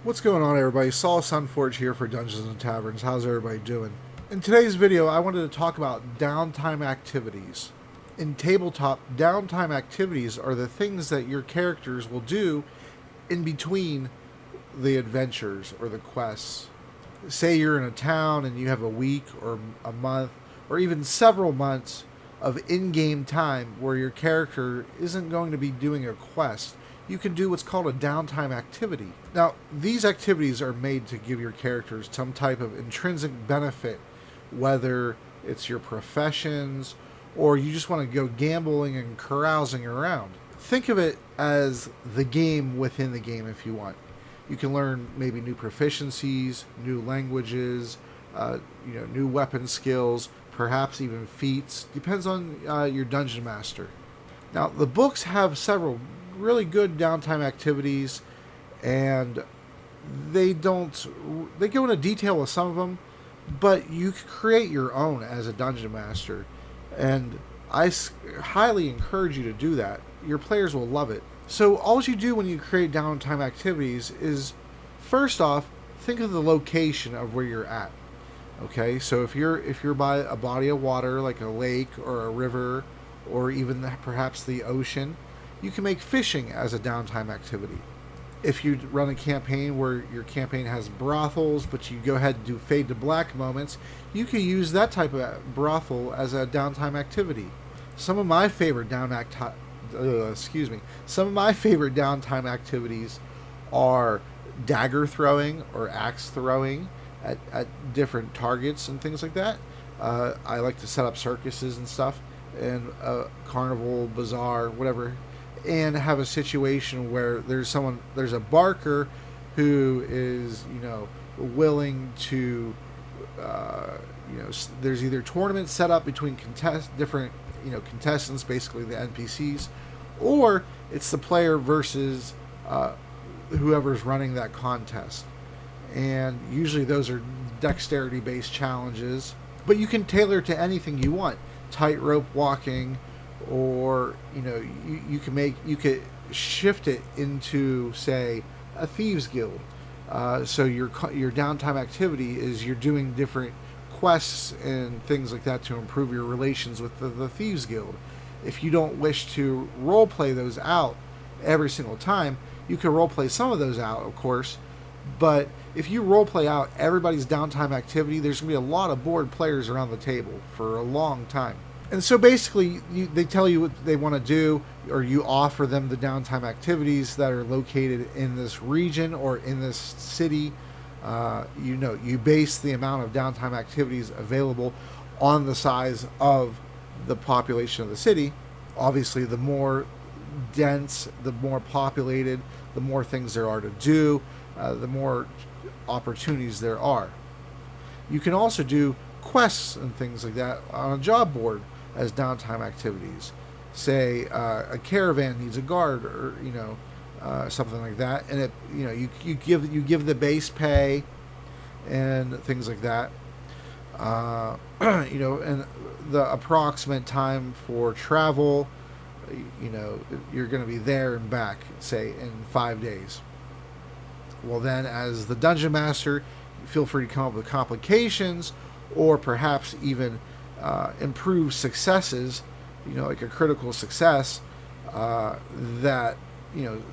What's going on, everybody? Saul Sunforge here for Dungeons and Taverns. How's everybody doing? In today's video, I wanted to talk about downtime activities. In tabletop, downtime activities are the things that your characters will do in between the adventures or the quests. Say you're in a town and you have a week or a month or even several months of in-game time where your character isn't going to be doing a quest. You can do what's called a downtime activity. Now, these activities are made to give your characters some type of intrinsic benefit, whether it's your professions or you just want to go gambling and carousing around. Think of it as the game within the game if you want. You can learn maybe new proficiencies, new languages, new weapon skills, perhaps even feats. Depends on your dungeon master. Now, the books have several really good downtime activities, and they go into detail with some of them, but you can create your own as a dungeon master, and I highly encourage you to do that. Your players will love it. So all you do when you create downtime activities is, first off, think of the location of where you're at. Okay, so if you're by a body of water like a lake or a river or even perhaps the ocean, you can make fishing as a downtime activity. If you run a campaign where your campaign has brothels, but you go ahead and do fade to black moments, you can use that type of brothel as a downtime activity. Some of my favorite downtime activities are dagger throwing or axe throwing at different targets and things like that. I like to set up circuses and stuff, and carnival, bazaar, whatever, and have a situation where there's a barker who is, willing to, there's either tournaments set up between different contestants, basically the NPCs, or it's the player versus whoever's running that contest. And usually those are dexterity-based challenges, but you can tailor it to anything you want. Tightrope walking, or you could shift it into, say, a thieves guild. So your downtime activity is you're doing different quests and things like that to improve your relations with the thieves guild. If you don't wish to role play those out every single time, you can role play some of those out, of course. But if you role play out everybody's downtime activity, there's going to be a lot of bored players around the table for a long time. And so basically, they tell you what they want to do, or you offer them the downtime activities that are located in this region or in this city. You base the amount of downtime activities available on the size of the population of the city. Obviously, the more dense, the more populated, the more things there are to do, the more opportunities there are. You can also do quests and things like that on a job board as downtime activities. Say a caravan needs a guard, or something like that, and you give the base pay and things like that. And the approximate time for travel, you're going to be there and back, say, in 5 days. Well, then, as the dungeon master, feel free to come up with complications, or perhaps even improve successes, like a critical success, that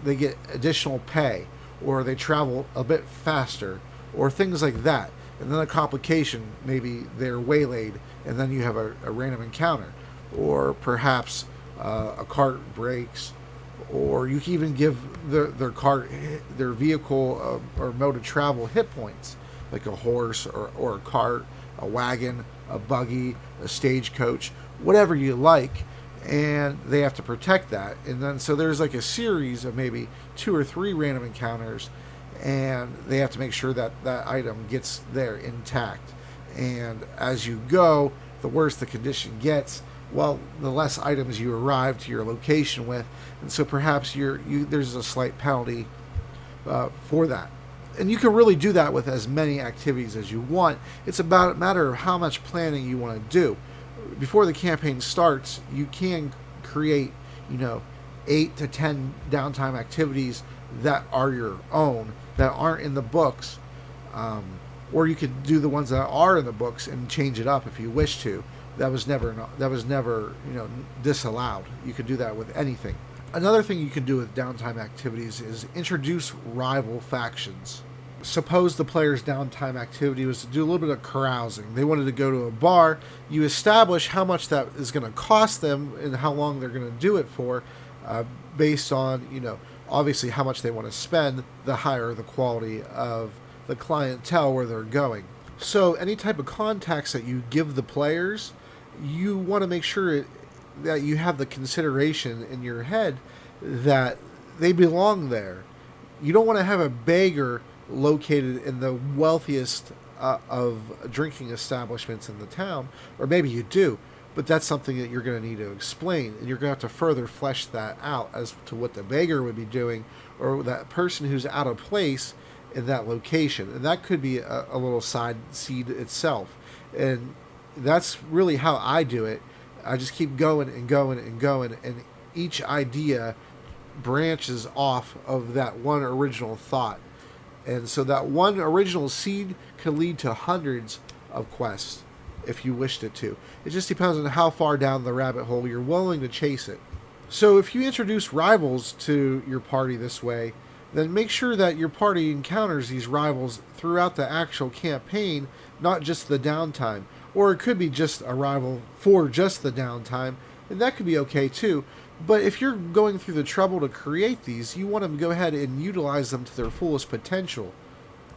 they get additional pay, or they travel a bit faster, or things like that. And then a complication, maybe they're waylaid, and then you have a random encounter, or perhaps a cart breaks, or you can even give their vehicle or mode of travel hit points, like a horse or a cart, a wagon, a buggy, a stagecoach, whatever you like, and they have to protect that. And then so there's like a series of maybe 2 or 3 random encounters, and they have to make sure that that item gets there intact. And as you go, the worse the condition gets, well, the less items you arrive to your location with, and so perhaps there's a slight penalty for that. And you can really do that with as many activities as you want. It's about a matter of how much planning you want to do. Before the campaign starts, you can create, 8 to 10 downtime activities that are your own, that aren't in the books, or you could do the ones that are in the books and change it up if you wish to. That was never disallowed. You could do that with anything. Another thing you can do with downtime activities is introduce rival factions. Suppose the player's downtime activity was to do a little bit of carousing. They wanted to go to a bar. You establish how much that is going to cost them and how long they're going to do it for, based on, obviously how much they want to spend, the higher the quality of the clientele where they're going. So any type of contacts that you give the players, you want to make sure that you have the consideration in your head that they belong there. You don't want to have a beggar located in the wealthiest of drinking establishments in the town, or maybe you do, but that's something that you're going to need to explain, and you're going to have to further flesh that out as to what the beggar would be doing, or that person who's out of place in that location. And that could be a little side seed itself. And that's really how I do it. I just keep going and going and going, and each idea branches off of that one original thought. And so that one original seed could lead to hundreds of quests if you wished it to. It just depends on how far down the rabbit hole you're willing to chase it. So if you introduce rivals to your party this way, then make sure that your party encounters these rivals throughout the actual campaign, not just the downtime. Or it could be just a rival for just the downtime, and that could be okay too. But if you're going through the trouble to create these, you want to go ahead and utilize them to their fullest potential.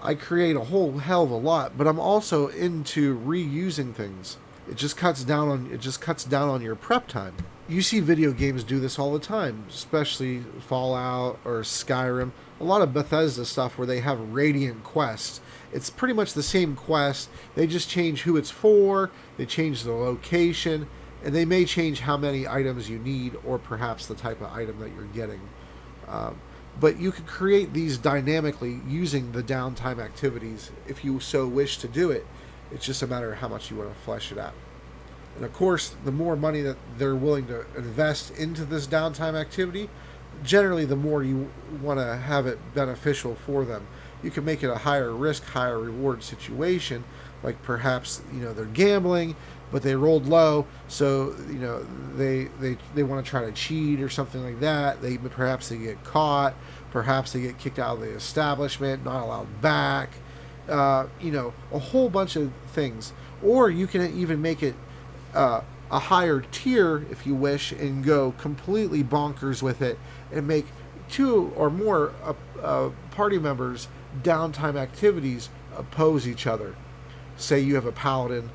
I create a whole hell of a lot, but I'm also into reusing things. It just cuts down on your prep time. You see video games do this all the time, especially Fallout or Skyrim. A lot of Bethesda stuff where they have radiant quests. It's pretty much the same quest. They just change who it's for, they change the location, and they may change how many items you need, or perhaps the type of item that you're getting. But you can create these dynamically using the downtime activities if you so wish to do it. It's just a matter of how much you want to flesh it out. And of course, the more money that they're willing to invest into this downtime activity, generally the more you want to have it beneficial for them. You can make it a higher risk, higher reward situation, like perhaps they're gambling, but they rolled low, so they want to try to cheat or something like that. Perhaps they get caught, perhaps they get kicked out of the establishment, not allowed back. A whole bunch of things. Or you can even make it a higher tier if you wish, and go completely bonkers with it, and make two or more party members' downtime activities oppose each other. Say you have a paladin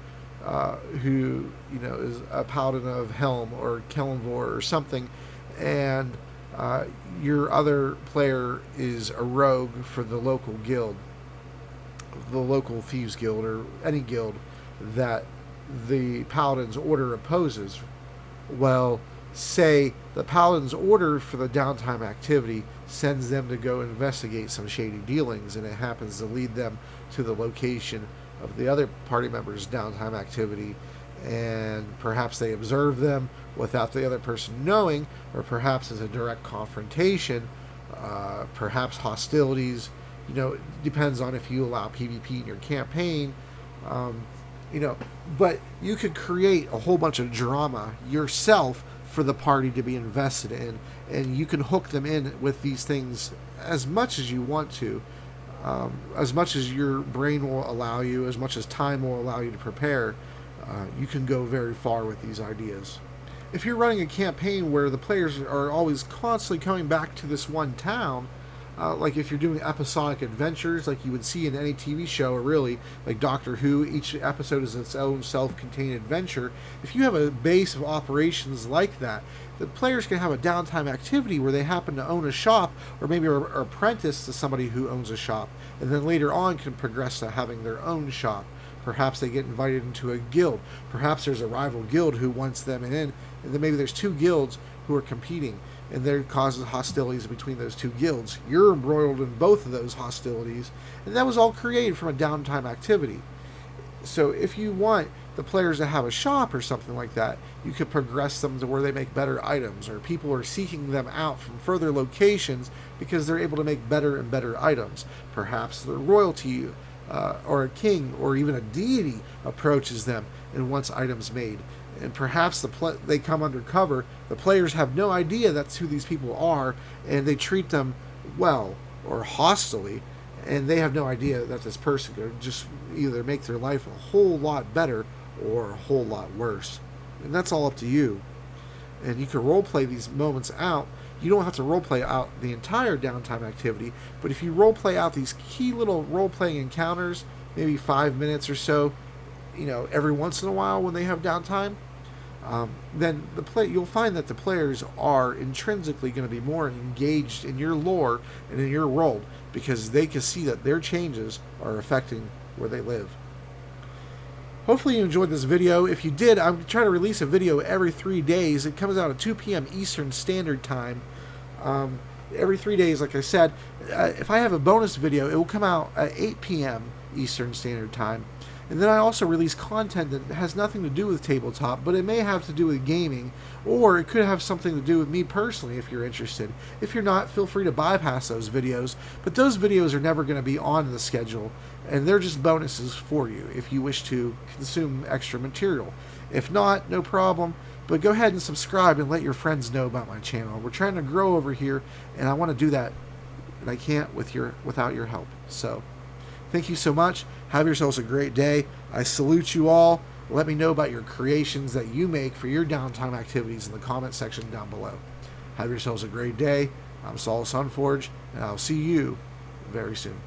who is a paladin of Helm or Kellenvor or something, and your other player is a rogue for the local guild, the local thieves guild, or any guild that the paladin's order opposes. Well, say the paladin's order for the downtime activity sends them to go investigate some shady dealings, and it happens to lead them to the location of the other party member's downtime activity, and perhaps they observe them without the other person knowing, or perhaps it's a direct confrontation, perhaps hostilities. It depends on if you allow PvP in your campaign. But you could create a whole bunch of drama yourself for the party to be invested in, and you can hook them in with these things as much as you want to, as much as your brain will allow you, as much as time will allow you to prepare. You can go very far with these ideas. If you're running a campaign where the players are always constantly coming back to this one town, like if you're doing episodic adventures like you would see in any TV show, or really like Doctor Who, each episode is its own self-contained adventure. If you have a base of operations like that, the players can have a downtime activity where they happen to own a shop, or maybe are apprentice to somebody who owns a shop, and then later on can progress to having their own shop. Perhaps they get invited into a guild. Perhaps there's a rival guild who wants them in, and then maybe there's two guilds who are competing, and there causes hostilities between those two guilds. You're embroiled in both of those hostilities, and that was all created from a downtime activity. So if you want, the players that have a shop or something like that, you could progress them to where they make better items, or people are seeking them out from further locations because they're able to make better and better items. Perhaps the royalty or a king or even a deity approaches them and wants items made. And perhaps they come undercover. The players have no idea that's who these people are, and they treat them well or hostilely, and they have no idea that this person could just either make their life a whole lot better or a whole lot worse. And that's all up to you. And you can roleplay these moments out. You don't have to roleplay out the entire downtime activity, but if you roleplay out these key little role-playing encounters, maybe 5 minutes or so, every once in a while when they have downtime, then you'll find that the players are intrinsically going to be more engaged in your lore and in your world, because they can see that their changes are affecting where they live. Hopefully you enjoyed this video. If you did, I'm trying to release a video every 3 days. It comes out at 2 p.m. Eastern Standard Time. Every 3 days, like I said. If I have a bonus video, it will come out at 8 p.m. Eastern Standard Time. And then I also release content that has nothing to do with tabletop, but it may have to do with gaming, or it could have something to do with me personally if you're interested. If you're not, feel free to bypass those videos, but those videos are never going to be on the schedule, and they're just bonuses for you if you wish to consume extra material. If not, no problem, but go ahead and subscribe and let your friends know about my channel. We're trying to grow over here, and I want to do that, and I can't without your help. So thank you so much. Have yourselves a great day. I salute you all. Let me know about your creations that you make for your downtime activities in the comment section down below. Have yourselves a great day. I'm Saul Sunforge, and I'll see you very soon.